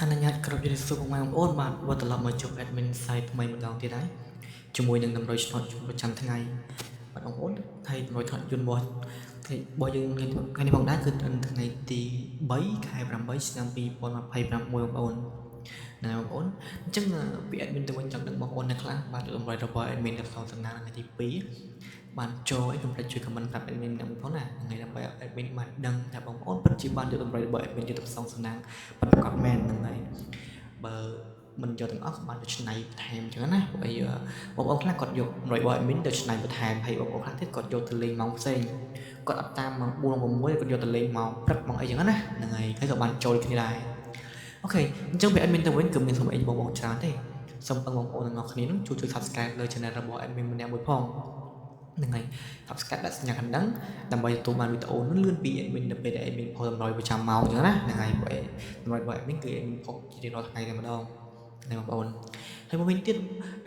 អនុញ្ញាតគ្រប់ជំរាបសួរពុកម៉ែបងប្អូនបាទវត្តត្រឡប់មកជួប admin site ថ្មីម្ដងទៀតហើយជាមួយនឹងតម្រុយឆ្នោតប្រចាំថ្ងៃបាទបងប្អូនហើយតម្រុយឆ្នោតយន្តរបស់យើងថ្ងៃនេះផងដែរគឺថ្ងៃទី3ខែ8ឆ្នាំ2025បងប្អូនណាបងប្អូនអញ្ចឹងពី admin ទៅវិញចង់ដឹងបងប្អូនអ្នកខ្លះបាទតម្រុយរបស់ admin នៅក្នុងសំណាងថ្ងៃទី2បានចូលឲ្យកុំភ្លេចជួយ comment ប្រាប់ admin នឹងផងណាថ្ងៃដើម្បី admin បានដឹងថាបងប្អូនពិតជាបានយកតម្រុយរបស់ admin យកទៅផ្សងសំណាងប្រកបមែនហ្នឹងហើយបើមិនយកទាំងអស់បានទៅឆ្នៃបន្ថែមអញ្ចឹងណាព្រោះអីបងប្អូនខ្លះគាត់យកតម្រុយរបស់ admin ទៅឆ្នៃបន្ថែមហើយបងប្អូនខ្លះទៀតគាត់យកទៅលេងម៉ោងផ្សេងគាត់អត់តាមម៉ោង4ម៉ោង6គាត់យកទៅលេងម៉ោងព្រឹកម៉ោងអីអញ្ចឹងណាហ្នឹងហើយហើយក៏បានចូលគ្នាដែរអូខេអញ្ចឹងពី admin ទៅវិញគឺមានសុំអីបងច្រើនទេសូមបងប្អូនទាំងអស់គ្នានឹងជួយ subscribe លើ channel របស់ admin ម្នាក់មួយផងហ្នឹងហើយ subscribe ដាក់សញ្ញាកណ្ដឹងដើម្បីទទួលបានវីដេអូនោះលឿនពី admin នៅពេលដែល admin ផុសតម្រុយប្រចាំម៉ោងអញ្ចឹងណាហ្នឹងហើយព្រោះតម្រុយរបស់ admin គឺ admin ផុសជារៀងរាល់ថ្ងៃតែម្ដងហ្នឹងបងប្អូនហើយមួយវិញទៀត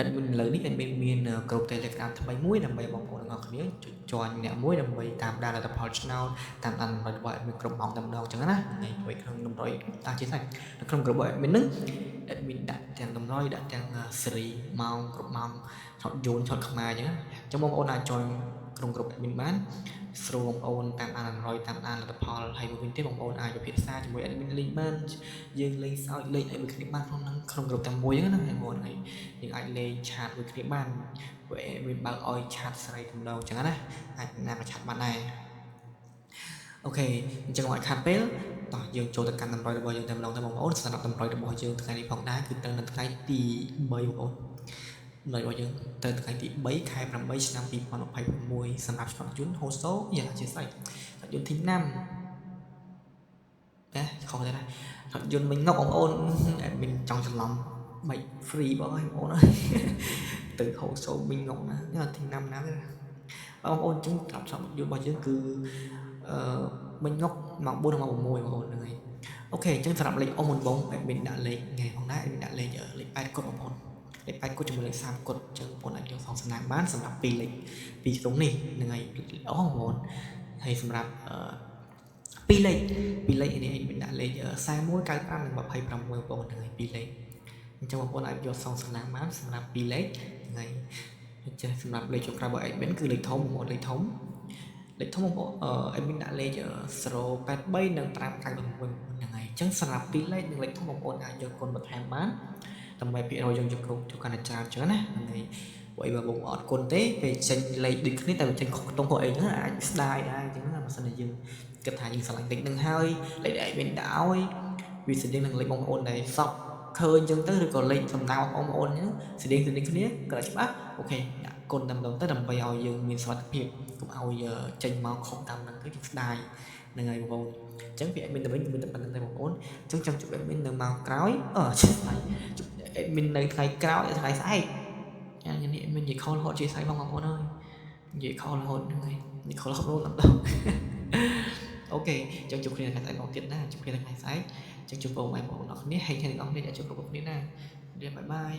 admin ឥឡូវនេះ admin មានក្រុម Telegram ថ្មីមួយដើម្បីបងប្អូនទាំងអស់គ្នាជួយ join អ្នកមួយដើម្បីតាមដានលទ្ធផលឆ្នោតតាមដានតម្រុយរបស់ admin គ្រប់ម៉ោងតែម្ដងអញ្ចឹងណាហើយព្រោះក្នុងតម្រុយជាសាច់នៅក្នុងក្រុមរបស់ admin ហ្នឹង admin ដាក់ទាំងតម្រុយដាក់ទាំងសេរីម៉ោងគ្រប់ម៉ោងឆោតយូនឆោតខ្មែរអញ្ចឹងណាអញ្ចឹងបងប្អូនអាច join ក្នុងក្រុម admin បានស្រួលបងប្អូនតាមដានតម្រុយតាមដានលទ្ធផលហើយមួយវិញទៀតបងប្អូនអាចពិភាក្សាជាមួយ admin លេងបានយើងលេងសើចលេងអីមួយគ្នាបានក្នុងក្រុមតែមួយហ្នឹងណាបងប្អូនហើយយើងអាចលេងឆាតមួយគ្នាបានព្រោះ admin បើកឲ្យឆាតស្រីតែម្ដងអញ្ចឹងណាអាចណាក៏ឆាតបានដែរអូខេអញ្ចឹងឲ្យខាត់ពេលតោះយើងចូលទៅកាន់តម្រុយរបស់យើងតែម្ដងទៅបងប្អូនសម្រាប់តម្រុយរបស់យើងថ្ងៃនេះផងដែរគឺទៅនៅថ្ងៃទី3បងប្អូនតម្រុយរបស់យើងទៅថ្ងៃទី3ខែ8ឆ្នាំ2026សម្រាប់ឆ្នោតយន្តហូសូយ៉ាងអធិស្ឋានឆ្នោតយន្តទី5ណាខុសទេណាឆ្នោតយន្តមិញងប់បងប្អូន admin ចង់ច្រឡំបាច់ free បងហើយបងប្អូនអើយទៅហូសូមិញងប់ណាទី5ណាទេបងប្អូនចឹងឆ្នោតយន្តរបស់យើងគឺមិញងប់ម៉ោង4ដល់ម៉ោង6បងប្អូនហ្នឹងហើយអូខេអញ្ចឹងសម្រាប់លេខអុំមុនបង admin ដាក់លេខថ្ងៃផងដែរ admin ដាក់លេខ8កុដបងប្អូនលេខ8កុដជាមួយលេខ30កុដអញ្ចឹងបងប្អូនអាចយកសងសំណាងបានសម្រាប់2លេខ2ជ្រុងនេះហ្នឹងហើយអូបងប្អូនហើយសម្រាប់2លេខនេះ admin ដាក់លេខ41 95និង26បងប្អូនហ្នឹងហើយ2លេខអញ្ចឹងបងប្អូនអាចយកសងសំណាងបានសម្រាប់2លេខហ្នឹងហើយអញ្ចឹងសម្រាប់លេខចុងក្រោយរបស់ admin គឺលេខធំបងប្អូនលេខធំបងប្អូនadmin ដាក់លេខ083និង596ហ្នឹងហើយអញ្ចឹងសម្រាប់2លេខនិងលេខធំបងប្អូនអាចយកគុណបន្ថែមបានដើម្បីភាគរយយើងយកគ្រប់ជួកាន់តែច្រើនចឹងណាហ្នឹងហើយព្រោះអីបើបងអត់គុណទេពេលចេញលេខដូចគ្នាតែចេញខុសខ្ទង់ខុសអីហ្នឹងអាចស្ដាយដែរអញ្ចឹងណាបើសិនជាយើងគិតថាយើងឆ្លាញ់លេខហ្នឹងហើយលេខដែល admin ដាក់ឲ្យវាស្តៀងនឹងលេខបងប្អូនដែលសពឃើញអញ្ចឹងទៅឬក៏លេខសំដៅបងប្អូនអញ្ចឹងស្តៀងគ្នាក៏ច្បាស់អូខេដាក់គុណតែម្ដងទៅដើម្បីឲ្យយើងមានសុវត្ថិភាពកុំឲ្យចេញមកខុសតាមហ្នឹងទៅយើងស្ដាយហ្នឹងហើយបងប្អូនអញ្ចឹងពី admin ទៅវិញមានតែប៉ុណ្្នឹងទេបងប្អូនអញ្ចឹងចង់ជួប admin នៅម៉ោងក្រោយជួប admin នៅថ្ងៃក្រោយថ្ងៃស្អែកចានេះ admin និយាយខលរហូតជាស្អែកបងប្អូនអើយនិយាយខលរហូតហ្នឹងហើយនិយាយខលរហូតដល់អូខេអញ្ចឹងជួបគ្នាថ្ងៃស្អែកបងទៀតណាជួបគ្នាថ្ងៃស្អែកអញ្ចឹងជួបបងប្អូនអរគ្នាហេងទាំងអស់គ្នាជួបគ្រប់គ្នាណាបាយបាយ